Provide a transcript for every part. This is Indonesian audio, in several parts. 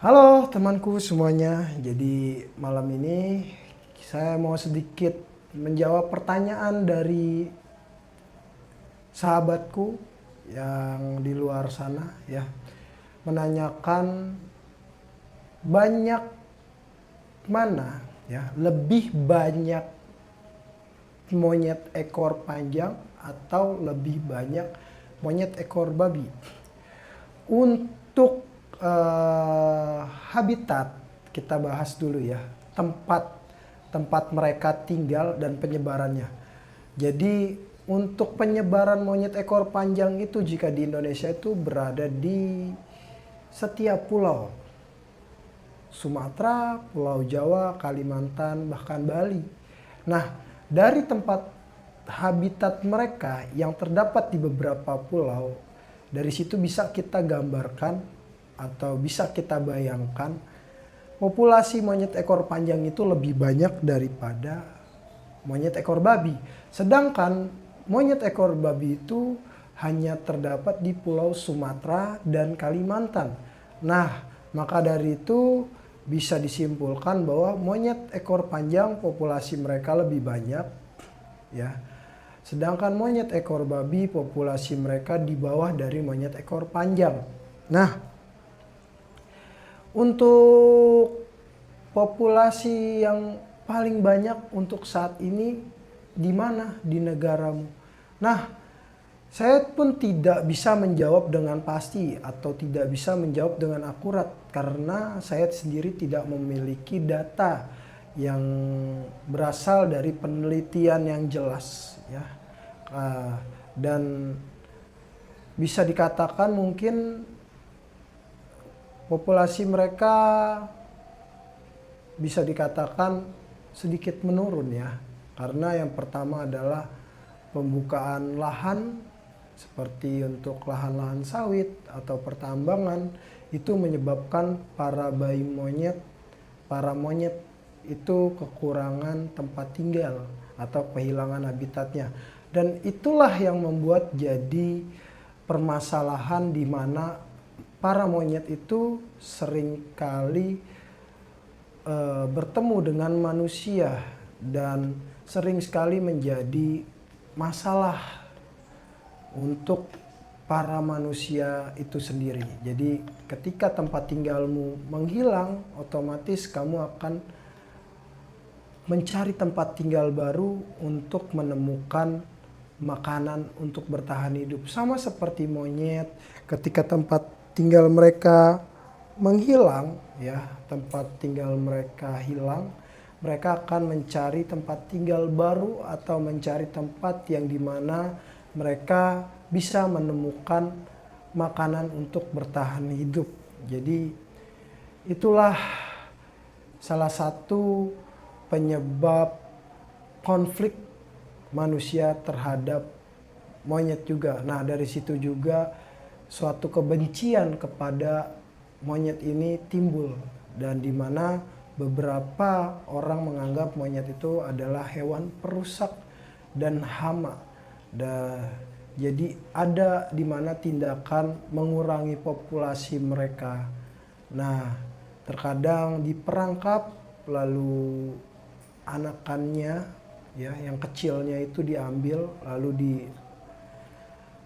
Halo temanku semuanya, jadi malam ini saya mau sedikit menjawab pertanyaan dari sahabatku yang di luar sana ya. Menanyakan banyak mana ya, lebih banyak monyet ekor panjang atau lebih banyak monyet ekor babi. Untuk habitat kita bahas dulu ya, tempat mereka tinggal dan penyebarannya. Jadi untuk penyebaran monyet ekor panjang itu jika di Indonesia itu berada di setiap pulau. Sumatera, Pulau Jawa, Kalimantan, bahkan Bali. Nah, dari tempat habitat mereka yang terdapat di beberapa pulau, dari situ bisa kita gambarkan atau bisa kita bayangkan populasi monyet ekor panjang itu lebih banyak daripada monyet ekor babi. Sedangkan monyet ekor babi itu hanya terdapat di Pulau Sumatera dan Kalimantan. Nah, maka dari itu bisa disimpulkan bahwa monyet ekor panjang populasi mereka lebih banyak ya. Sedangkan monyet ekor babi populasi mereka di bawah dari monyet ekor panjang. Nah, untuk populasi yang paling banyak untuk saat ini di mana di negaramu? Nah, saya pun tidak bisa menjawab dengan pasti atau tidak bisa menjawab dengan akurat karena saya sendiri tidak memiliki data yang berasal dari penelitian yang jelas ya. Dan bisa dikatakan mungkin populasi mereka bisa dikatakan sedikit menurun ya. Karena yang pertama adalah pembukaan lahan seperti untuk lahan-lahan sawit atau pertambangan itu menyebabkan para monyet itu kekurangan tempat tinggal atau kehilangan habitatnya. Dan itulah yang membuat jadi permasalahan di mana para monyet itu seringkali bertemu dengan manusia dan sering sekali menjadi masalah untuk para manusia itu sendiri. Jadi ketika tempat tinggalmu menghilang, otomatis kamu akan mencari tempat tinggal baru untuk menemukan makanan untuk bertahan hidup. Sama seperti monyet, ketika tempat tinggal mereka menghilang, ya, tempat tinggal mereka hilang, mereka akan mencari tempat tinggal baru atau mencari tempat yang dimana mereka bisa menemukan makanan untuk bertahan hidup. Jadi itulah salah satu penyebab konflik manusia terhadap monyet juga. Nah, dari situ juga suatu kebencian kepada monyet ini timbul, dan di mana beberapa orang menganggap monyet itu adalah hewan perusak dan hama. Jadi ada di mana tindakan mengurangi populasi mereka. Nah, terkadang diperangkap lalu anakannya ya yang kecilnya itu diambil lalu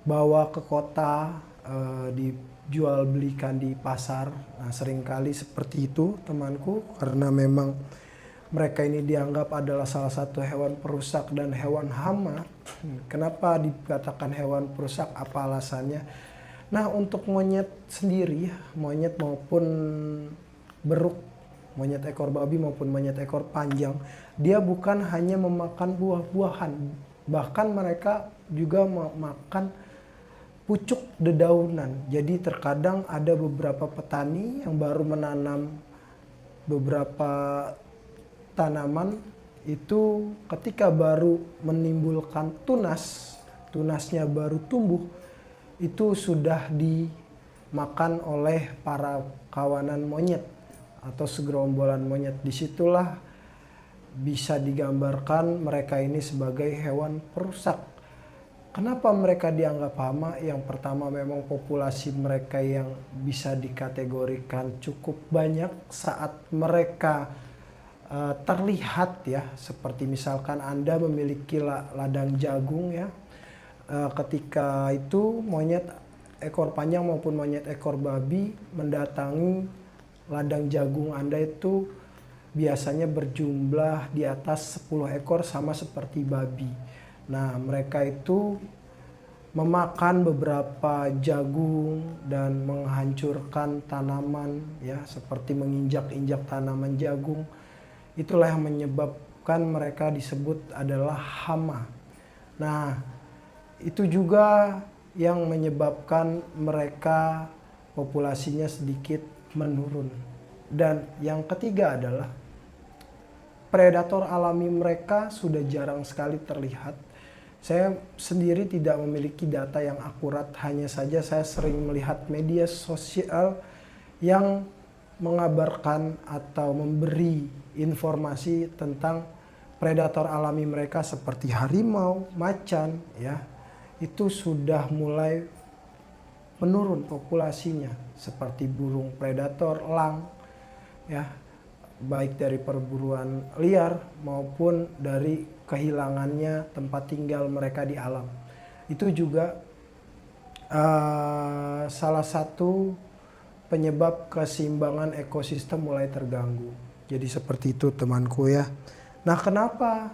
dibawa ke kota, dijual belikan di pasar. Nah, seringkali seperti itu temanku, karena memang mereka ini dianggap adalah salah satu hewan perusak dan hewan hama. Kenapa dikatakan hewan perusak? Apa alasannya? Nah, untuk monyet sendiri, monyet maupun beruk, monyet ekor babi maupun monyet ekor panjang, dia bukan hanya memakan buah-buahan, bahkan mereka juga memakan pucuk dedaunan. Jadi terkadang ada beberapa petani yang baru menanam beberapa tanaman itu, ketika baru menimbulkan tunasnya baru tumbuh, itu sudah dimakan oleh para kawanan monyet atau segerombolan monyet. Disitulah bisa digambarkan mereka ini sebagai hewan perusak. Kenapa mereka dianggap hama? Yang pertama memang populasi mereka yang bisa dikategorikan cukup banyak saat mereka terlihat ya, seperti misalkan Anda memiliki ladang jagung ya, ketika itu monyet ekor panjang maupun monyet ekor babi mendatangi ladang jagung Anda itu biasanya berjumlah di atas 10 ekor sama seperti babi. Nah, mereka itu memakan beberapa jagung dan menghancurkan tanaman ya, seperti menginjak-injak tanaman jagung. Itulah yang menyebabkan mereka disebut adalah hama. Nah, itu juga yang menyebabkan mereka populasinya sedikit menurun. Dan yang ketiga adalah predator alami mereka sudah jarang sekali terlihat. Saya sendiri tidak memiliki data yang akurat, hanya saja saya sering melihat media sosial yang mengabarkan atau memberi informasi tentang predator alami mereka seperti harimau, macan ya. Itu sudah mulai menurun populasinya, seperti burung predator, elang ya, baik dari perburuan liar maupun dari kehilangannya tempat tinggal mereka di alam. Itu juga salah satu penyebab keseimbangan ekosistem mulai terganggu. Jadi seperti itu temanku ya. Nah, kenapa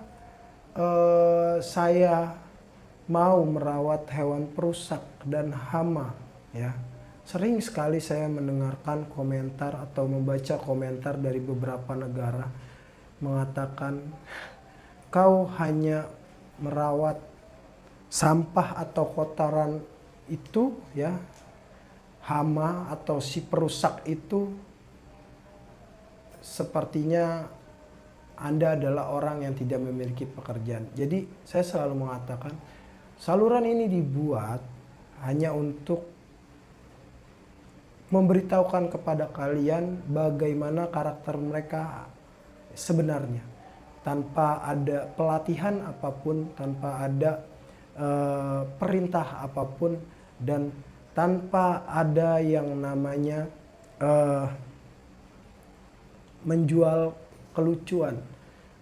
saya mau merawat hewan perusak dan hama ya? Sering sekali saya mendengarkan komentar atau membaca komentar dari beberapa negara mengatakan kau hanya merawat sampah atau kotoran itu ya, hama atau si perusak itu, sepertinya Anda adalah orang yang tidak memiliki pekerjaan. Jadi saya selalu mengatakan saluran ini dibuat hanya untuk memberitahukan kepada kalian bagaimana karakter mereka sebenarnya, tanpa ada pelatihan apapun, tanpa ada perintah apapun, dan tanpa ada yang namanya menjual kelucuan.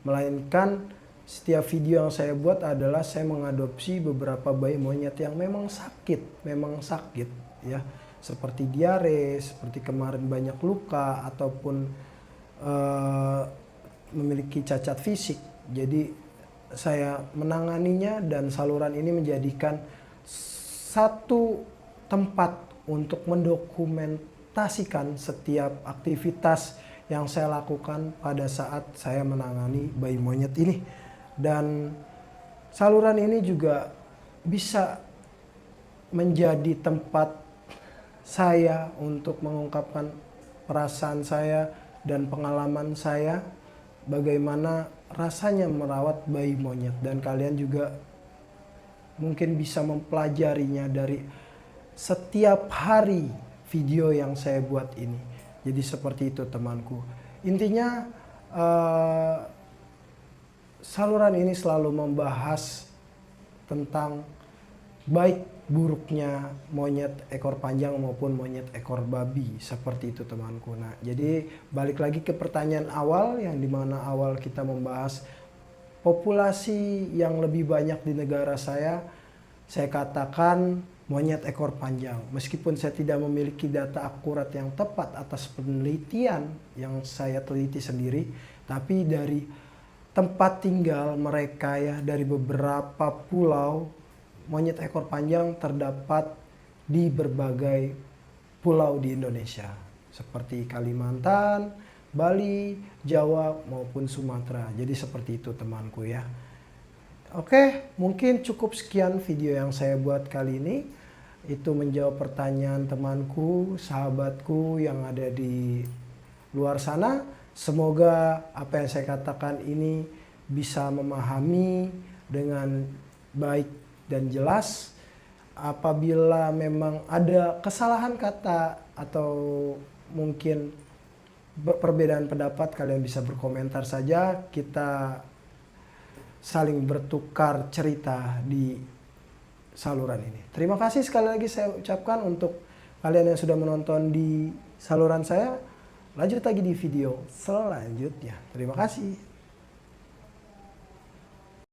Melainkan setiap video yang saya buat adalah saya mengadopsi beberapa bayi monyet yang memang sakit ya, seperti diare, seperti kemarin banyak luka ataupun memiliki cacat fisik. Jadi saya menanganinya dan saluran ini menjadikan satu tempat untuk mendokumentasikan setiap aktivitas yang saya lakukan pada saat saya menangani bayi monyet ini. Dan saluran ini juga bisa menjadi tempat saya untuk mengungkapkan perasaan saya dan pengalaman saya bagaimana rasanya merawat bayi monyet, dan kalian juga mungkin bisa mempelajarinya dari setiap hari video yang saya buat ini. Jadi seperti itu temanku. Intinya saluran ini selalu membahas tentang baik buruknya monyet ekor panjang maupun monyet ekor babi, seperti itu temanku. Nah, jadi balik lagi ke pertanyaan awal, yang dimana awal kita membahas populasi yang lebih banyak di negara saya katakan monyet ekor panjang. Meskipun saya tidak memiliki data akurat yang tepat atas penelitian yang saya teliti sendiri, tapi dari tempat tinggal mereka ya, dari beberapa pulau, monyet ekor panjang terdapat di berbagai pulau di Indonesia, seperti Kalimantan, Bali, Jawa maupun Sumatera. Jadi seperti itu temanku ya. Oke, mungkin cukup sekian video yang saya buat kali ini. Itu menjawab pertanyaan temanku, sahabatku yang ada di luar sana. Semoga apa yang saya katakan ini bisa memahami dengan baik dan jelas. Apabila memang ada kesalahan kata atau mungkin perbedaan pendapat, kalian bisa berkomentar saja. Kita saling bertukar cerita di saluran ini. Terima kasih sekali lagi saya ucapkan untuk kalian yang sudah menonton di saluran saya. Lanjut lagi di video selanjutnya. Terima kasih.